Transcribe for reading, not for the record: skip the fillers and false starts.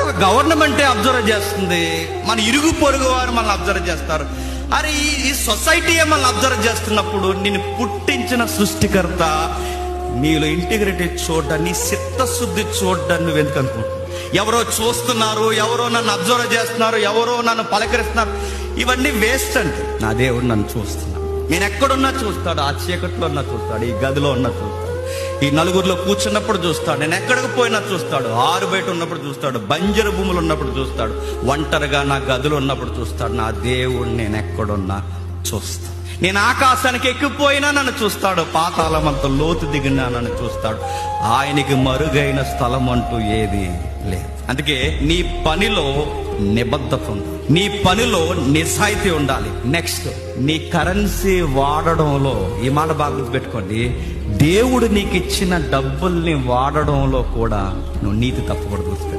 ఒక గవర్నమెంటే అబ్జర్వ్ చేస్తుంది, మన ఇరుగు పొరుగు వారు మనల్ని అబ్జర్వ్ చేస్తారు. అరే ఈ సొసైటీయే మనల్ని అబ్జర్వ్ చేస్తున్నప్పుడు నిన్ను పుట్టించిన సృష్టికర్త నీలో ఇంటిగ్రిటీ చూడ్డాన్ని, నీ చిత్తశుద్ధి చూడ్డాన్ని నువ్వు ఎందుకు అనుకుంటున్నావు? ఎవరో చూస్తున్నారు, ఎవరో నన్ను అబ్జర్వ్ చేస్తున్నారు, ఎవరో నన్ను పలకరిస్తున్నారు, ఇవన్నీ వేస్ట్ అండి. నా దేవుడు నన్ను చూస్తున్నాడు. నేను ఎక్కడున్నా చూస్తాడు, ఆ చీకట్లో ఉన్నా చూస్తాడు, ఈ గదిలో ఉన్నా చూస్తాడు, ఈ నలుగురిలో కూర్చున్నప్పుడు చూస్తాడు, నేను ఎక్కడికి పోయినా చూస్తాడు, ఆరు బయట ఉన్నప్పుడు చూస్తాడు, బంజరు భూములు ఉన్నప్పుడు చూస్తాడు, ఒంటరిగా నా గదిలో ఉన్నప్పుడు చూస్తాడు. నా దేవుడు నేను ఎక్కడున్నా చూస్తాడు. నేను ఆకాశానికి ఎక్కిపోయినా నన్ను చూస్తాడు, పాతాళమంత లోతు దిగినా నన్ను చూస్తాడు. ఆయనకి మరుగైన స్థలం అంటూ ఏది లేదు. అందుకే నీ పనిలో నిబద్ధత ఉంది, నీ పనిలో నిజాయితీ ఉండాలి. నెక్స్ట్, నీ కరెన్సీ వాడడంలో ఈ మాట బాగా గుర్తుపెట్టుకోండి, దేవుడు నీకు ఇచ్చిన డబ్బుల్ని వాడడంలో కూడా నువ్వు నీతి తప్పకూడదు.